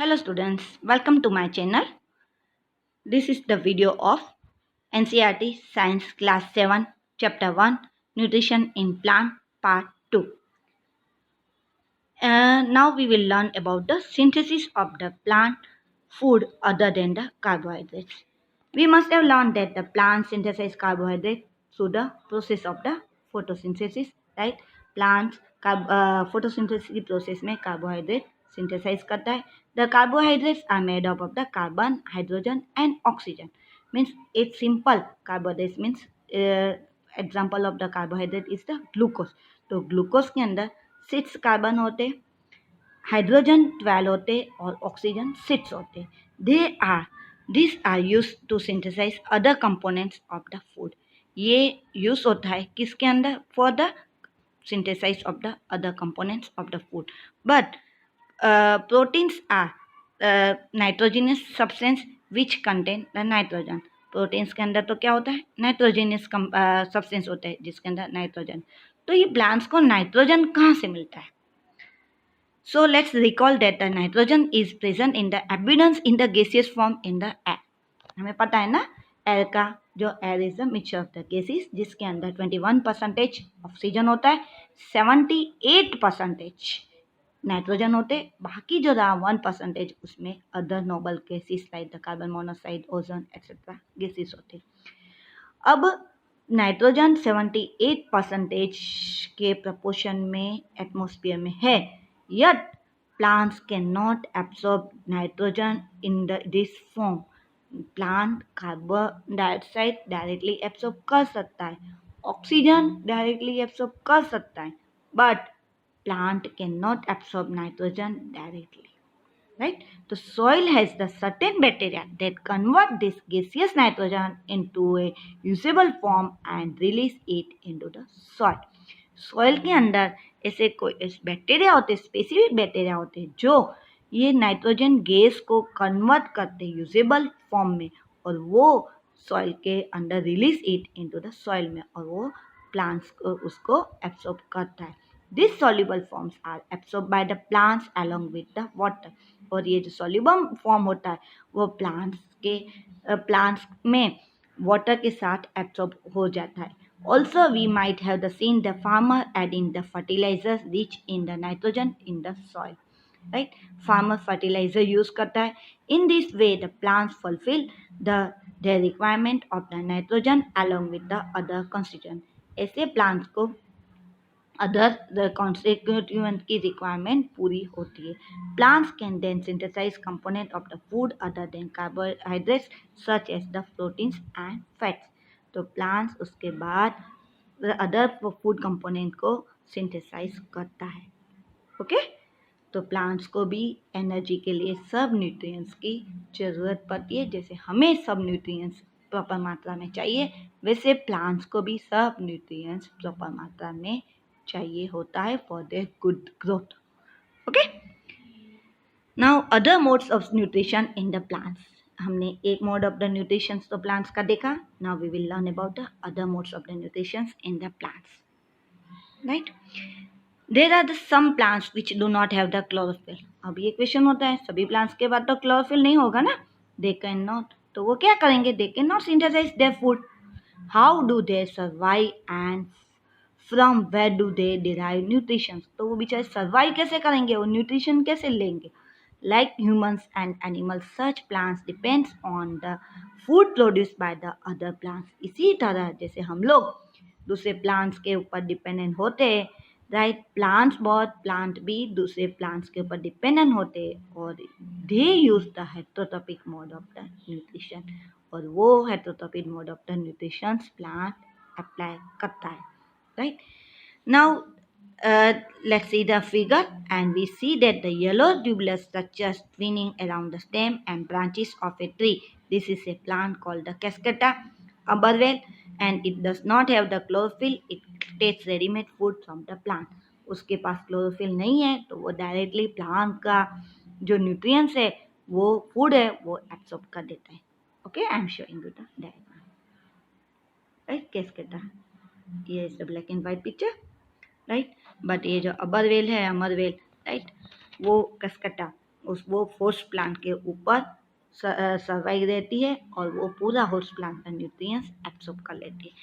Hello students, welcome to my channel. This is the video of NCERT Science Class 7 Chapter 1 Nutrition in Plant Part 2. Now we will learn about the synthesis of the plant food other than the carbohydrates. We must have learned that the plant synthesize carbohydrate through the process of the photosynthesis, right? Plants photosynthesis process में carbohydrate synthesize करता है. The carbohydrates are made up of the carbon, hydrogen and oxygen. Means it's simple. Carbohydrates means example of the carbohydrate is the glucose. तो glucose के अंदर 6 carbon होते, hydrogen 12 होते और oxygen 6 होते. These are used to synthesize other components of the food. ये use होता है किसके अंदर? For the synthesis of the other components of the food. But proteins are nitrogenous substance which contain the nitrogen. Proteins के अंदर तो क्या होता है? नाइट्रोजनियस सब्सटेंस होता है जिसके अंदर नाइट्रोजन. तो ये प्लांट्स को नाइट्रोजन कहाँ से मिलता है? So let's recall that the nitrogen is present in the abundance in the gaseous form in the air. हमें पता है ना एयर का, जो air is the mixture of the gases जिसके अंदर 21% ऑक्सीजन होता है, 78% नाइट्रोजन होते, बाकी जो रहा 1% उसमें other noble gases like the carbon monoxide, ozone etcetera gases होते. अब नाइट्रोजन 78% के प्रपोर्शन में एटमॉस्फेयर में है, yet plants cannot absorb nitrogen in this form. Plant carbon dioxide directly absorb कर सकता है, ऑक्सीजन डायरेक्टली एब्सॉर्ब कर सकता है, but plant cannot absorb nitrogen directly, right? The soil has the certain bacteria that convert this gaseous nitrogen into a usable form and release it into the soil. Soil के अंदर ऐसे कोई bacteria होते, specific bacteria होते जो ये nitrogen gas को convert करते यूजेबल फॉर्म में और वो सॉइल के अंदर release it into the soil में और वो प्लांट्स को उसको एब्सॉर्ब करता है. This soluble forms are absorb by the plants along with the water. और ये जो सॉल्युबल फॉर्म होता है वो प्लांट्स में वाटर के साथ एब्सॉर्ब हो जाता है. Also, we might have seen the farmer adding the fertilizers rich in the nitrogen in the soil. Right? Farmer fertilizer use करता है. In this way, the plants fulfill their requirement of the nitrogen along with the other constituent. ऐसे plants को other constituent की requirement पूरी होती है. Plants can then synthesize component of the food other than carbohydrates such as the proteins and fats. तो plants उसके बाद other food component को सिंथेसाइज करता है. ओके, तो प्लांट्स को भी एनर्जी के लिए सब न्यूट्रिएंट्स की ज़रूरत पड़ती है. जैसे हमें सब न्यूट्रिएंट्स प्रॉपर मात्रा में चाहिए, वैसे प्लांट्स को भी सब न्यूट्रिएंट्स प्रॉपर मात्रा में चाहिए होता है for their good growth. Okay, now other modes of nutrition in the plants. हमने एक मोड ऑफ द न्यूट्रिशन तो प्लांट्स का देखा. Now we will learn about the other modes of the nutrition in the plants. Right, there are the some plants which do not have the chlorophyll. अब ये question होता है सभी plants के बाद तो क्लोरोफिल नहीं होगा ना. दे कैन नॉट, तो वो क्या करेंगे? They can not synthesize their food. How do they survive and from where do they derive nutrition. तो वो बेचारे सर्वाइव कैसे करेंगे, वो न्यूट्रिशन कैसे लेंगे? Like humans and animals, such plants depends on the food produced by the other plants. इसी तरह जैसे हम लोग दूसरे प्लांट्स के ऊपर डिपेंडेंट होते हैं, राइट? प्लांट भी दूसरे प्लांट्स के ऊपर डिपेंडेंट होते हैं और they use the heterotrophic mode of the nutrition. और वो heterotrophic mode of the nutrition plant apply करता है. Right, now let's see the figure, and we see that the yellow tubular structure spinning around the stem and branches of a tree. This is a plant called the Cascata arborvitae, and it does not have the chlorophyll. It takes ready-made food from the plant. उसके पास chlorophyll नहीं है तो वो directly plant का जो nutrients है, वो food है, वो एब्सॉर्ब कर देता है. Okay, I am showing you the diagram. Right, Cascata. Here is the black and white picture. Right, but ये जो अबरवेल है, अमरवेल, राइट, वो कसकटा वो होस्ट प्लांट के ऊपर सर्वाइव रहती है और वो पूरा होस्ट प्लांट का न्यूट्रिएंट्स एब्सॉर्ब कर लेती है.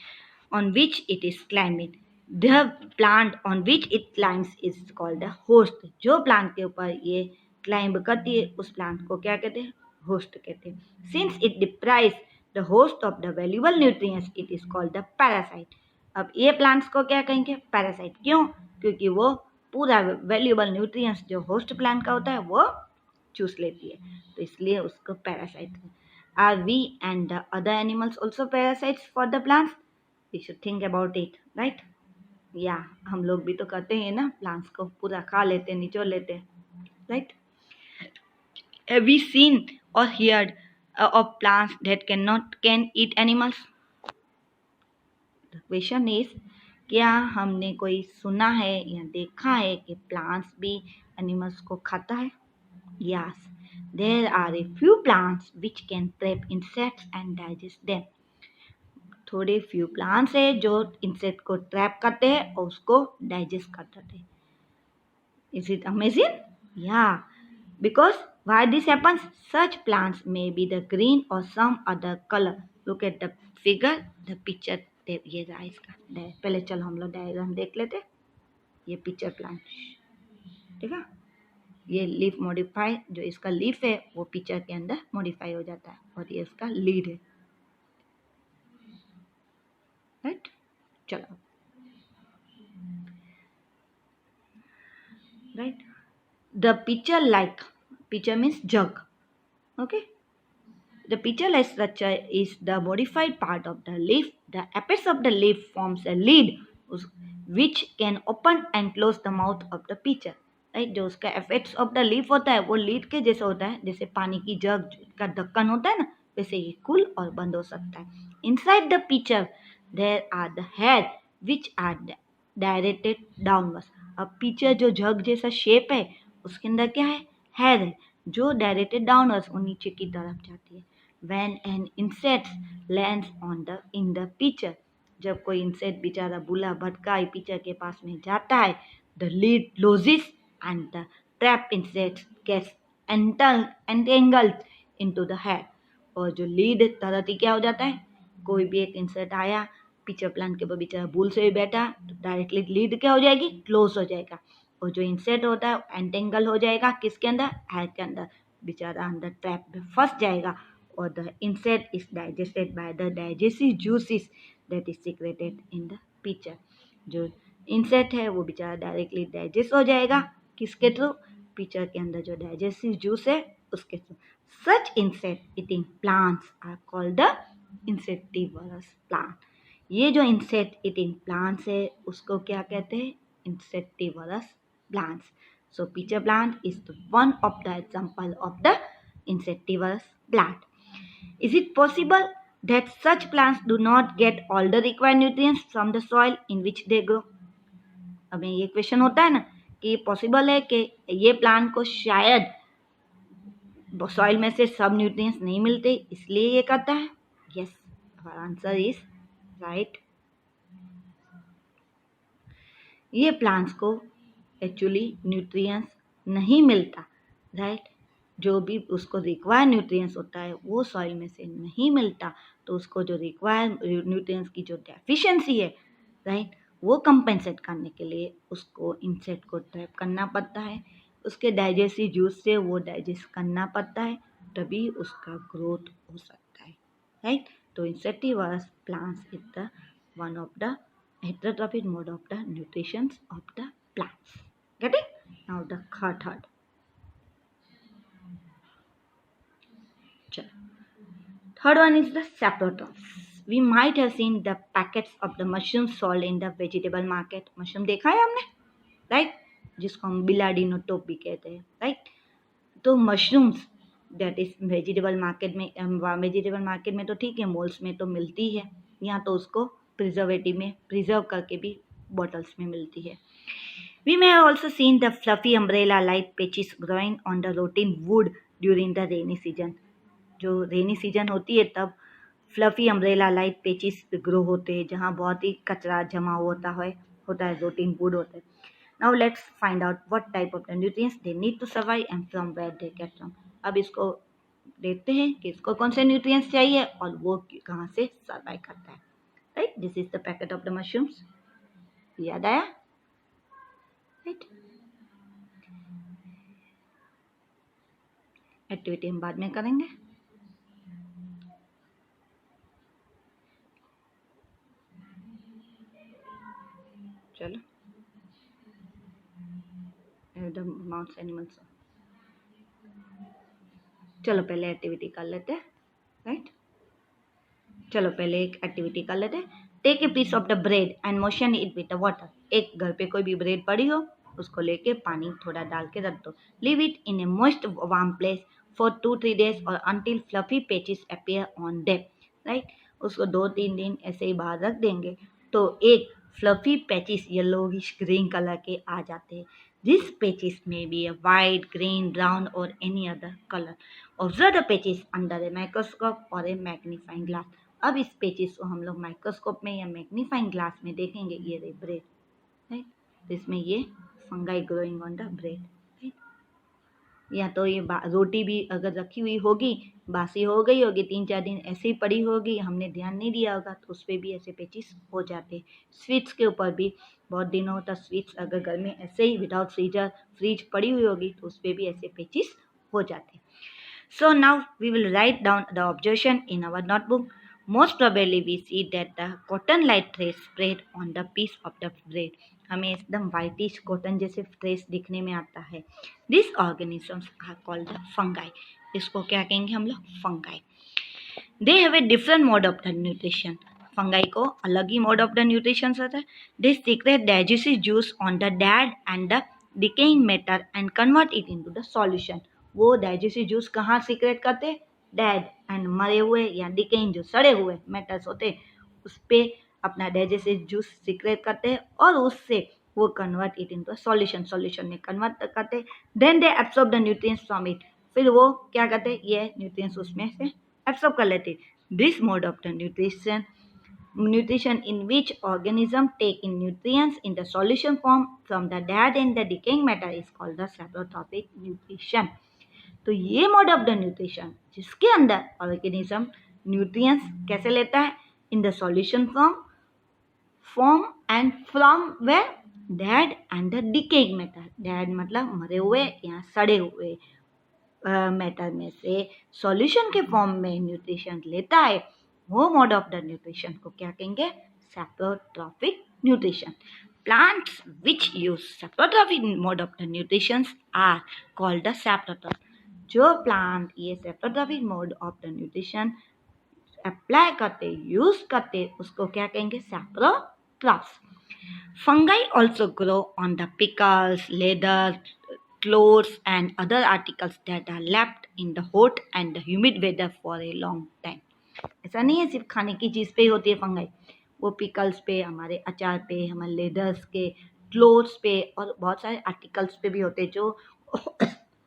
On which it is climbing. The plant on which it climbs is called a host. जो प्लांट के ऊपर ये क्लाइंब करती है उस प्लांट को क्या कहते हैं? होस्ट कहते हैं. Since it deprives the host of the valuable nutrients, it is called the parasite. अब ये प्लांट्स को क्या कहेंगे? पैरासाइट. क्यों? क्योंकि वो पूरा वैल्यूएबल न्यूट्रिएंट्स जो होस्ट प्लांट का होता है वो चूस लेती है, तो इसलिए उसको parasite. Are we and the other animals also parasites for the plants? We should think about it, right? या हम लोग भी तो करते हैं ना, प्लांट्स को पूरा खा लेते हैं, निचोड़ लेते हैं, right? Have we seen or heard of plants that can eat animals? The question is, क्या हमने कोई सुना है या देखा है कि प्लांट्स भी एनिमल्स को खाता है? Yes, there are a few plants which can trap insects and digest them. थोड़े फ्यू प्लांट्स है जो इंसेक्ट को ट्रैप करते हैं और उसको डाइजेस्ट कर देते हैं. Is it amazing? या, because why this happens? Such plants may be the green और some other colour. Look at the figure, the picture. ये रहा इसका. पहले चलो हम लोग डायग्राम देख लेते. ये पिक्चर प्लांट, ठीक है. ये लीफ मॉडिफाई, जो इसका लीफ है वो पिक्चर के अंदर मॉडिफाई हो जाता है और ये इसका लीड है, राइट. चलो, right. The pitcher means jug. Okay, the pitcher-like structure is the modified part of the leaf. The apex of the leaf forms a lid which can open and close the mouth of the pitcher. Right, जो उसका apex of the leaf होता है वो lead के जैसे होता है, जैसे पानी की जग का ढक्कन होता है ना, वैसे ये खुल और बंद हो सकता है. Inside the picture there are the hair which are directed downwards. अब पिक्चर जो जग जैसा शेप है उसके अंदर क्या है? हेयर है जो डायरेक्टेड डाउनवर्ड्स, वो नीचे की तरफ जाती है. When an insect lands on the in the picture, जब कोई इंसेक्ट बेचारा बुला भटका पिक्चर के पास में जाता है, the lid closes and the trap insect gets entangled into the hair. और जो लीड तरह क्या हो जाता है, कोई भी एक इंसेक्ट आया पिक्चर प्लांट के ऊपर, बेचारा भूल से भी बैठा, तो डायरेक्टली लीड क्या हो जाएगी? क्लोज हो जाएगा. और जो इंसेक्ट होता है एंटेंगल हो जाएगा किसके अंदर? हेयर के अंदर. बेचारा अंदर ट्रैप में फंस जाएगा. और the insect is digested by the digestive juices that is secreted in the picture. जो इंसेक्ट है वो बेचारा डायरेक्टली डाइजेस्ट हो जाएगा किसके थ्रू? पिक्चर के अंदर जो डाइजेस्टिव जूस है उसके थ्रू. Such insect eating plants are called the insectivorous plant. ये जो इंसेक्ट ईटिंग प्लांट्स है उसको क्या कहते हैं? Insectivorous plants. So pitcher plant is one of the example of the insectivorous plant. Is it possible that such plants do not get all the required nutrients from the soil in which they grow? अब ये question होता है ना कि possible है कि ये plant को शायद सॉइल में से सब न्यूट्रिएंट्स नहीं मिलते इसलिए ये करता है. Yes, our answer is right. ये प्लांट्स को एक्चुअली न्यूट्रिएंट्स नहीं मिलता, राइट. जो भी उसको रिक्वायर न्यूट्रिएंट्स होता है वो सॉइल में से नहीं मिलता, तो उसको जो रिक्वायर न्यूट्रिएंट्स की जो डेफिशिएंसी है, राइट, वो कंपेंसेट करने के लिए उसको इंसेक्ट को ट्रैप करना पड़ता है. उसके डाइजेस्टिव जूस से वो डाइजेस्ट करना पड़ता है, तभी उसका ग्रोथ हो सकता है, राइट. तो insectivorous plants is the one of the heterotrophic mode of the nutrition of the plants. Getting? Now the third. Third one is the saprotrophs. We might have seen the packets of the mushrooms sold in the vegetable market. Mushroom देखा है हमने, right? जिसको हम बिलाडिनो टोप भी कहते हैं, right? तो mushrooms that is vegetable market में तो ठीक है, मॉल्स में तो मिलती है, यहाँ तो उसको प्रिजर्वेटिव में प्रिजर्व करके भी बॉटल्स में मिलती है. We may have also seen the fluffy umbrella-like patches growing on the rotting wood during the rainy season. जो रेनी सीजन होती है तब फ्लफी अम्ब्रेला-लाइक पेचिस ग्रो होते हैं, जहाँ बहुत ही कचरा जमा होता है रोटिंग वुड होता है. Now let's find out what type of the nutrients they need to survive and from where they get from. अब इसको देखते हैं कि इसको कौन से न्यूट्रिएंट्स चाहिए और वो कहाँ से सर्वाइव करता है. Right, this is the packet of the mushrooms. याद आया? राइट, एक्टिविटी हम बाद में करेंगे. चलो, द माउंट्स एनिमल्स. चलो पहले एक्टिविटी कर लेते हैं. राइट, चलो पहले एक एक्टिविटी कर लेते हैं. Take a piece of the bread and motion it with the water. एक घर पे कोई भी ब्रेड पड़ी हो, उसको लेके पानी थोड़ा डाल के रख दो. Leave it in a most warm place for 2-3 days और until fluffy patches appear on them. Right, उसको 2-3 दिन ऐसे ही बाहर रख देंगे तो एक fluffy patches yellowish green colour के आ जाते हैं. These patches may be a white, green, brown or any other color. Observe the patches under a microscope or a magnifying glass. अब इस पेचेस को हम लोग माइक्रोस्कोप में या मैग्नीफाइंग ग्लास में देखेंगे. ये रे ब्रेड, राइट, इसमें ये fungi growing on the bread. Right, या तो ये रोटी भी अगर रखी हुई होगी, बासी हो गई होगी, 3-4 दिन ऐसे ही पड़ी होगी, हमने ध्यान नहीं दिया होगा, तो उस पर भी ऐसे पेचेस हो जाते हैं. स्वीट्स के ऊपर भी बहुत दिनों तक स्वीट्स अगर घर में ऐसे ही विदाउट फ्रीज पड़ी हुई होगी तो उस पर भी ऐसे पेचेस हो जाते हैं. So now we will write down the observation in our notebook. Most probably we see that the cotton like trace spread on the piece of the bread. हमें एकदम वाइटिश कॉटन जैसे ट्रेस दिखने में आता है. These organisms are called the fungi. इसको क्या कहेंगे हम लोग? Fungi. They have a different mode of the nutrition. Fungi को अलग ही मोड ऑफ द न्यूट्रिशन होता है. They secrete digestive juice on the dead and the decaying matter and convert it into the solution. वो digestive juice कहाँ secret करते? Dead and मरे हुए या डिकेइंग जो सड़े हुए मैटर्स होते उस पर अपना डाइजेस्टिव जूस सीक्रेट करते हैं और उससे वो कन्वर्ट इट इनटू सॉल्यूशन में कन्वर्ट करते. Then they absorb the nutrients from it. फिर वो क्या करते? ये न्यूट्रिएंट्स उसमें से एब्सॉर्ब कर लेते. This mode of the nutrition in which organism take in nutrients in the solution form from the dead and the decaying matter is called the saprotrophic nutrition. तो ये मोड ऑफ द न्यूट्रिशन जिसके अंदर organism nutrients कैसे लेता है? In the solution form and from where? Dead and the decaying matter. Dead मतलब मरे हुए या सड़े हुए मैटर में से सॉल्यूशन के फॉर्म में न्यूट्रिशन लेता है. वो मोड ऑफ द न्यूट्रिशन को क्या कहेंगे? सैप्रोट्रॉफिक nutrition. Plants which use saprotrophic mode of the nutrition are called the saprotroph. जो प्लांट ये saprotrophic mode of the nutrition apply करते, यूज करते, उसको क्या कहेंगे? Saprotrophs. Fungi also grow on the pickles, leather, clothes and other articles that are left in the hot and the humid weather for a long time. ऐसा नहीं है सिर्फ खाने की चीज़ पे ही होती है फंगाई. वो पिकल्स पे, हमारे अचार पे, हमारे लेदर्स के, क्लोथ्स पे और बहुत सारे आर्टिकल्स पे भी होते हैं जो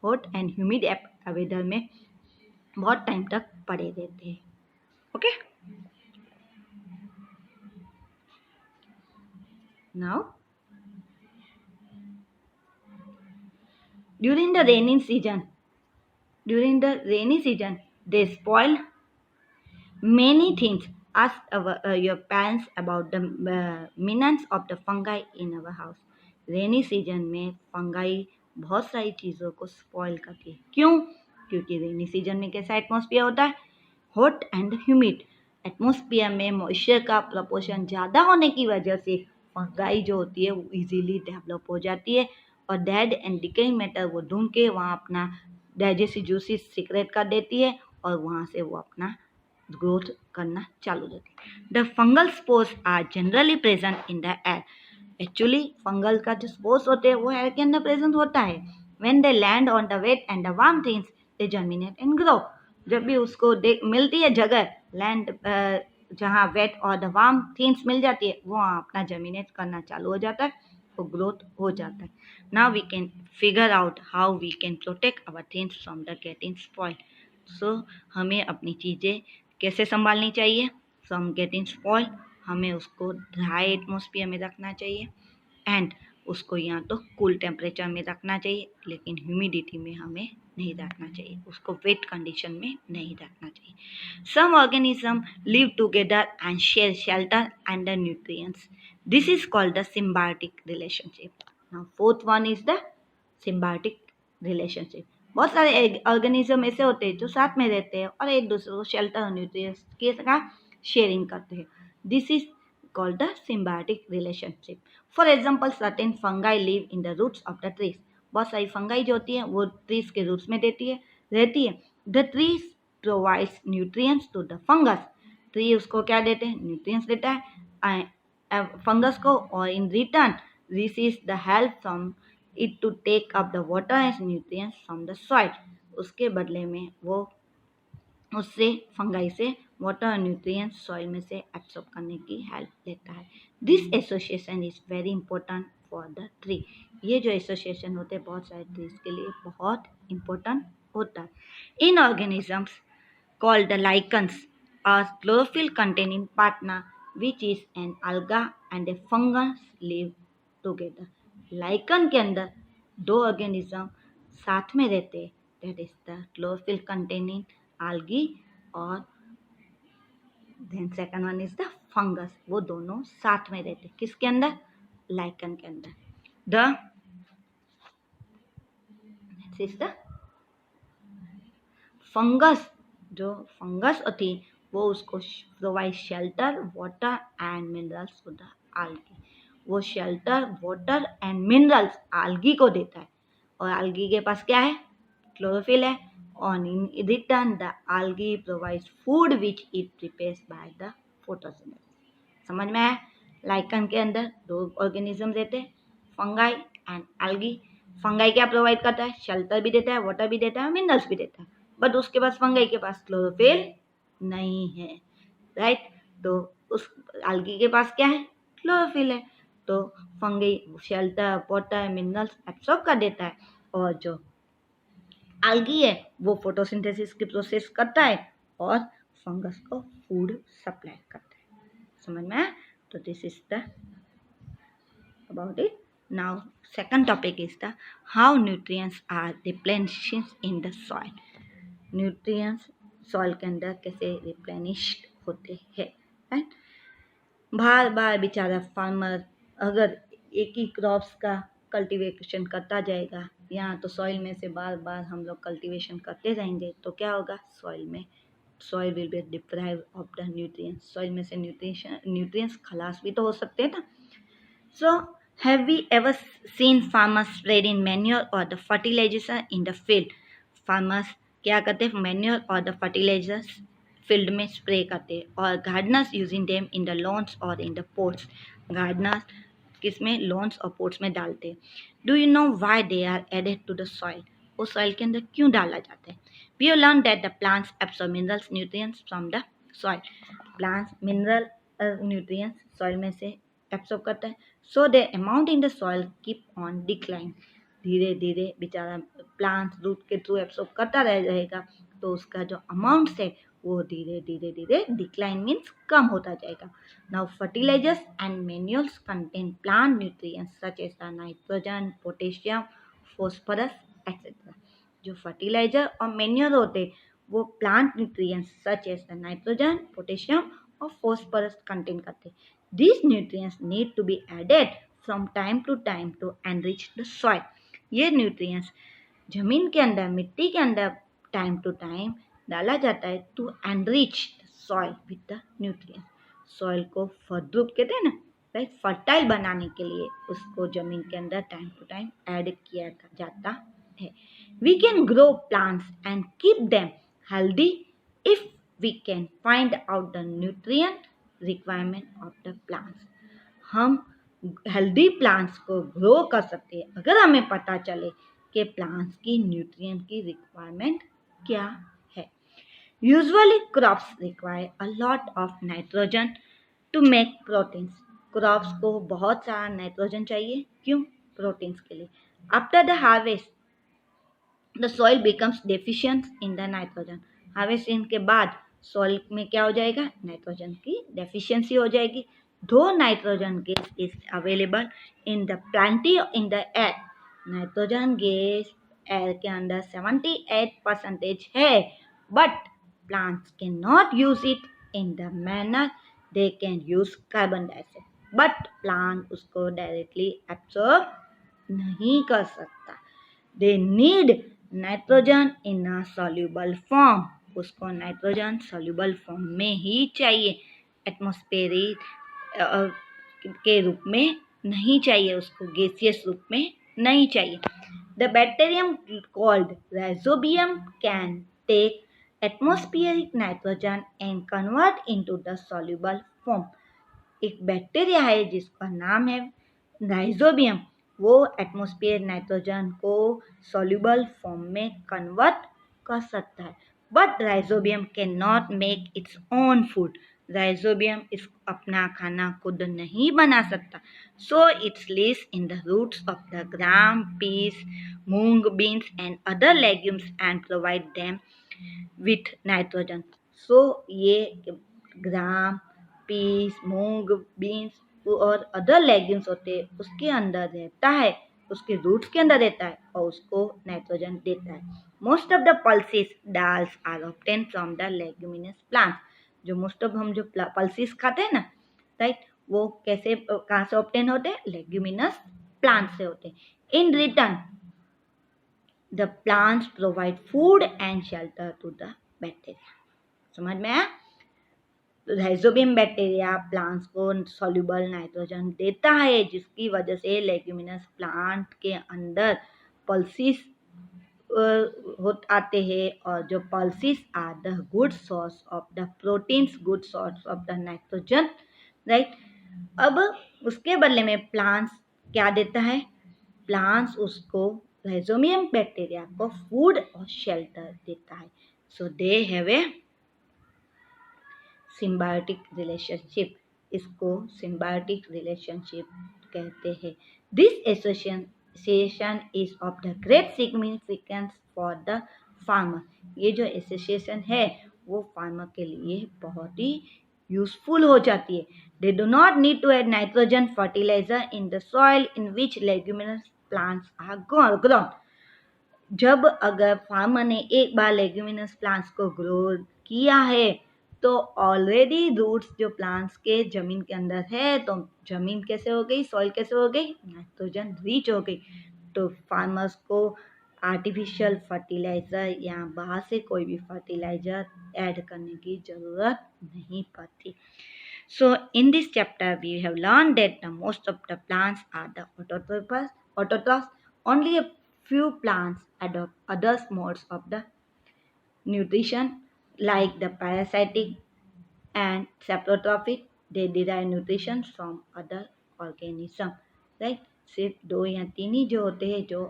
हॉट एंड ह्यूमिड वेदर में बहुत टाइम तक पड़े रहते हैं. Okay, now during the rainy season they spoil many things. Ask your parents about the menace of the fungi in our house. Rainy season में फंगाई बहुत सारी चीज़ों को स्पॉइल करती है. क्यों? क्योंकि रेनी सीजन में कैसा एटमॉस्फेयर होता है? Hot and humid. एटमॉस्फेयर में मॉइस्चर का प्रपोर्शन ज़्यादा होने की वजह से फंगाई जो होती है वो इजीली डेवलप हो जाती है और डेड एंड डिकेइंग मैटर वो ढूंढ के वहाँ अपना डाइजेस्टिव जूसेस सीक्रेट कर देती है और वहाँ से वो अपना ग्रोथ करना चालू देती है. The fungal spores are generally present in the air. Actually fungal का जो स्पोर्स होते हैं वो एयर के अंदर प्रेजेंट होता है. When they land on the wet and the warm things they germinate and grow. जब भी उसको मिलती है जगह, लैंड जहाँ वेट और द वार्म थिंग्स मिल जाती है, वो अपना जर्मिनेट करना चालू हो जाता है, वो ग्रोथ हो जाता है. Now we can figure out how we can protect our things from the getting spoiled. So हमें अपनी चीज़ें कैसे संभालनी चाहिए फ्रॉम गेटिंग स्पॉइल्ड? हमें उसको ड्राई एटमॉस्फेयर में रखना चाहिए एंड उसको या तो कूल टेम्परेचर में रखना चाहिए, लेकिन ह्यूमिडिटी में हमें नहीं रखना चाहिए, उसको वेट कंडीशन में नहीं रखना चाहिए. Some organism live together and share shelter and the nutrients. This is called the symbiotic relationship. Now fourth one is the symbiotic relationship. बहुत सारे ऑर्गेनिज्म ऐसे होते हैं जो साथ में रहते हैं और एक दूसरे को शेल्टर और न्यूट्रिएंट्स के साथ शेयरिंग करते हैं. This is called the symbiotic relationship. For example, certain fungi live in the roots of the trees. बहुत सारी फंगाई जो होती है वो ट्रीज के रूट्स में रहती है. The trees provides nutrients to the fungus. Tree उसको क्या देते हैं? न्यूट्रिएंट्स देता है फंगस को, और in return receives the help from it to take up the water and nutrients from the soil. उसके बदले में वो उससे फंगाई से वाटर और न्यूट्रिएंट्स सॉइल में से एब्सॉर्ब करने की हेल्प लेता है. This association is very important for the tree. ये जो एसोसिएशन होते हैं बहुत सारे ट्रीज के लिए बहुत इंपॉर्टेंट होता है. In organisms called the lichens are chlorophyll containing partner which is an alga and a fungus live together. Lichen के अंदर दो ऑर्गेनिज्म साथ में रहते हैं, that is the chlorophyll containing algae और then second one is the fungus. वो दोनों साथ में रहते हैं किसके अंदर? लाइकन के अंदर. The is the fungus. जो फंगस होती वो उसको provide shelter water and minerals to the algae. वो shelter water and minerals algae को देता है, और algae के पास क्या है? क्लोरोफिल है. On in return, the algae provides food which it prepares by the photosynthesis. समझ में आया? लाइकन के अंदर दो ऑर्गेनिज्म रहते हैं, फंगाई एंड algae. फंगाई क्या प्रोवाइड करता है? शेल्टर भी देता है, वाटर भी देता है, मिनरल्स भी देता है. बट उसके पास फंगाई के पास क्लोरोफिल नहीं है, राइट? तो उस algae के पास क्या है? क्लोरोफिल है. तो fungi shelter water minerals absorb कर देता है, और जो algae है वो फोटोसिंथेसिस की प्रोसेस करता है और फंगस को फूड सप्लाई करता है. समझ में आया? तो this is the about it. Now second topic is the how nutrients are replenished in the soil. Nutrients soil के अंदर कैसे रिप्लेनिश्ड होते हैं, राइट? बार बार बेचारा फार्मर अगर एक ही क्रॉप्स का कल्टीवेशन करता जाएगा, यहाँ तो सॉइल में से बार बार हम लोग कल्टीवेशन करते रहेंगे, तो क्या होगा? Soil will be deprive of the nutrients. Soil में से न्यूट्रिएंट्स खलास भी तो हो सकते हैं ना. So have we ever seen farmers spreading manure और the fertiliser in the field. Farmers क्या करते हैं? मैन्योर और द फर्टिलाइजर्स फील्ड में स्प्रे करते हैं, और gardeners using them in the lawns और इन द पोट्स. गार्डनर्स किसमें? लॉन्स और पोट्स में डालते हैं. Do you know why they are added to the soil. वो सॉइल के अंदर क्यों डाला जाता है? We have learn that the plants absorb minerals nutrients from the soil. Plants mineral nutrients soil में से एब्सॉर्ब करता है. So the amount in the soil keep on decline. धीरे धीरे बेचारा प्लांट्स रूट के थ्रू एब्सॉर्ब करता रहेगा, तो उसका जो अमाउंट है वो धीरे धीरे डिक्लाइन मीन्स कम होता जाएगा. Now fertilizers and manures contain plant nutrients such as the nitrogen potassium phosphorus etcetera. जो फर्टिलाइजर और मैन्योर होते वो plant nutrients such as the nitrogen potassium और फॉस्फोरस कंटेन करते. These nutrients need to be added from time to time to enrich the soil. ये nutrients जमीन के अंदर मिट्टी के अंदर टाइम टू टाइम डाला जाता है to enrich soil with the nutrients. Soil को फलद्रुप कहते हैं ना, राइट? फर्टाइल बनाने के लिए उसको जमीन के अंदर टाइम टू टाइम ऐड किया जाता है. We can grow plants and keep them healthy if we can find out the nutrient requirement of the plants. हम हेल्दी प्लांट्स को ग्रो कर सकते हैं अगर हमें पता चले कि प्लांट्स की न्यूट्रिएंट की रिक्वायरमेंट क्या है. Usually crops require a lot of nitrogen to make proteins. Crops को बहुत सारा नाइट्रोजन चाहिए, क्यों? प्रोटीन्स के लिए. After the harvest the soil becomes deficient in the nitrogen. Harvesting के बाद सॉइल में क्या हो जाएगा? नाइट्रोजन की डेफिशिएंसी हो जाएगी. though nitrogen gas is available in the plenty in the air, nitrogen gas air के अंदर 78% है, but plants cannot use it in the manner they can use carbon dioxide. But plant उसको directly absorb नहीं कर सकता. They need nitrogen in a soluble form. उसको nitrogen soluble form में ही चाहिए, एटमॉस्फेरिक के रूप में नहीं चाहिए, उसको गैसियस रूप में नहीं चाहिए. The bacterium called Rhizobium can take atmospheric nitrogen and convert into the soluble form. एक बैक्टीरिया है जिसका नाम है राइजोबियम, वो एटमॉस्फेयर नाइट्रोजन को सॉल्युबल फॉर्म में कन्वर्ट कर सकता है. But rhizobium can not make its own food. Rhizobium इस अपना खाना खुद नहीं बना सकता. So its lives in the roots of the gram, peas, moong, beans and other legumes and provide them with nitrogen. So ये ग्राम, पीस, मूंग, बीन्स और other legumes होते हैं उसके अंदर रहता है, उसके रूट्स के अंदर रहता है और उसको नाइट्रोजन देता है. Most of the pulses dals are obtain from the leguminous plants. जो मोस्ट ऑफ हम जो पल्सेस खाते हैं ना, राइट, वो कैसे कहाँ से ऑब्टेन होते हैं? लेग्यूमिनस प्लांट से होते हैं. In return the plants provide food and shelter to the bacteria. समझ में आया? राइजोबियम बैक्टीरिया प्लांट्स को सॉल्युबल नाइट्रोजन देता है, जिसकी वजह से लेग्यूमिनस प्लांट के अंदर पल्सिस आते हैं, और जो pulses are the good source of the proteins, good source of the nitrogen, right. अब उसके बदले में प्लांट्स क्या देता है? प्लांट्स उसको राइजोबियम बैक्टीरिया को फूड और शेल्टर देता है. So they have a symbiotic relationship. इसको सिम्बायोटिक रिलेशनशिप कहते हैं. This association is of the great significance for the farmer. ये जो एसोसिएशन है वो फार्मर के लिए बहुत ही यूजफुल हो जाती है. They do not need to add nitrogen fertiliser in the soil in which leguminous plants are grown. जब अगर फार्मर ने एक बार लेग्यूमिनस प्लांट्स को ग्रो किया है तो ऑलरेडी रूट्स जो प्लांट्स के जमीन के अंदर है, तो जमीन कैसे हो गई, सॉइल कैसे हो गई, नाइट्रोजन रिच हो गई. तो फार्मर्स को आर्टिफिशियल फर्टिलाइज़र या बाहर से कोई भी फर्टिलाइज़र ऐड करने की ज़रूरत नहीं पड़ती. So in this chapter we have learned that the most of the plants are the autotrophs. Only a few plants adopt other modes of the nutrition like the parasitic and saprotrophic. They derive nutrition from other organism, right. सिर्फ 2 या 3 ही जो होते हैं जो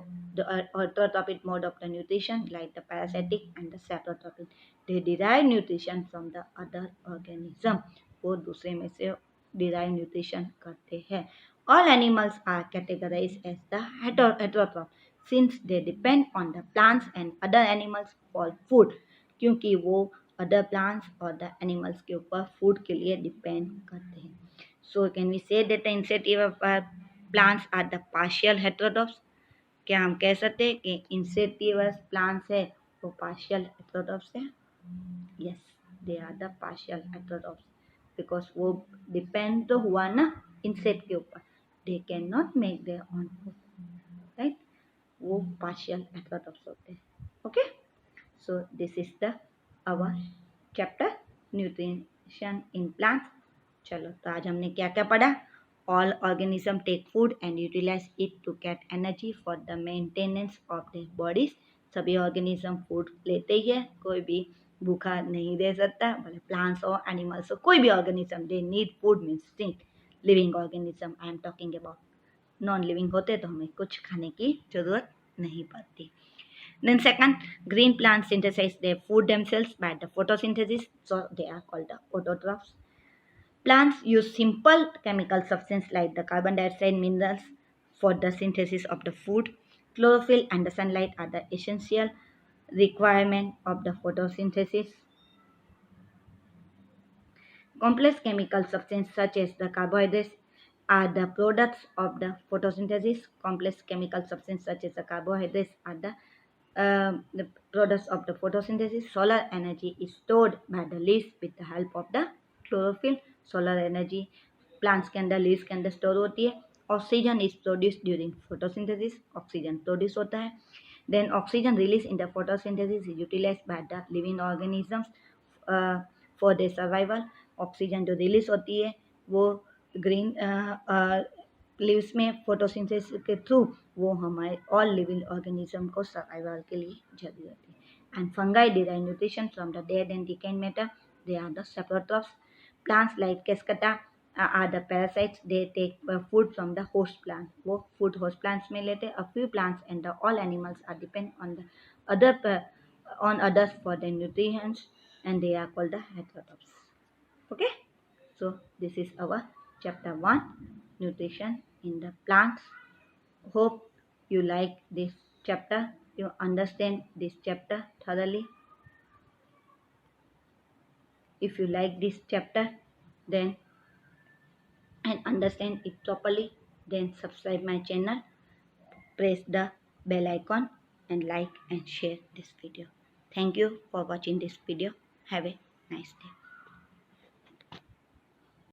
autotrophic mode of the nutrition like the parasitic and the saprotrophic. They derive nutrition from the other organism. वो दूसरे में से derive nutrition करते हैं. All animals are categorized as the heterotroph since they depend on the plants and other animals for food. क्योंकि वो other plants और the animals के ऊपर फूड के लिए डिपेंड करते हैं. So can we say that the insective plants are the partial heterotrophs. क्या हम कह सकते हैं कि इंसेक्टिवस प्लांट्स है वो पार्शियल हेटेरोट्रॉफ्स है? Yes, they are the partial heterotrophs because वो डिपेंड तो हुआ ना इंसेक्ट के ऊपर. They can not make their own food, right. वो पार्शियल हेटेरोट्रॉफ्स होते हैं. Okay, so this is the our chapter nutrition in plants. चलो, तो आज हमने क्या क्या पढ़ा? All organism take food and utilize it to get energy for the maintenance of their bodies. सभी ऑर्गेनिज्म फूड लेते ही है, कोई भी भूखा नहीं रह सकता, भले प्लांट्स हो, एनिमल्स हो, कोई भी organism. They need food means think living organism I am talking about. Non living होते तो हमें कुछ खाने की जरूरत नहीं पड़ती. Then second, green plants synthesize their food themselves by the photosynthesis, so they are called the autotrophs. Plants use simple chemical substance like the carbon dioxide minerals for the synthesis of the food. Chlorophyll and the sunlight are the essential requirement of the photosynthesis. Complex chemical substances such as the carbohydrates are the products of the photosynthesis. Complex chemical substances such as the carbohydrates are the products of the photosynthesis. Solar energy is stored by the leaves with the help of the chlorophyll. Solar energy plants के अंदर leaves के अंदर store होती है. Oxygen is produce during photosynthesis. Oxygen produce होता है. Then oxygen release in the photosynthesis is utilise by the living organisms for the survival. Oxygen जो release होती है वो ग्रीन लीव्स में फोटोसिंथेसिस के थ्रू वो हमारे ऑल लिविंग ऑर्गेनिज्म को सर्वाइवल के लिए जरूरी होती है. And fungi derive nutrition from the dead and decaying matter. They are the saprotrophs. Plants like cuscuta are the parasites. They take food from the host plant. वो food host plants में लेते. A few plants and all animals are depend on the on others for their nutrition, and they are called the heterotrophs. Okay, so this is our chapter 1, nutrition in the plants. Hope you like this chapter, you understand this chapter thoroughly. If you like this chapter, then and understand it properly, then subscribe my channel, press the bell icon and like and share this video. Thank you for watching this video. Have a nice day.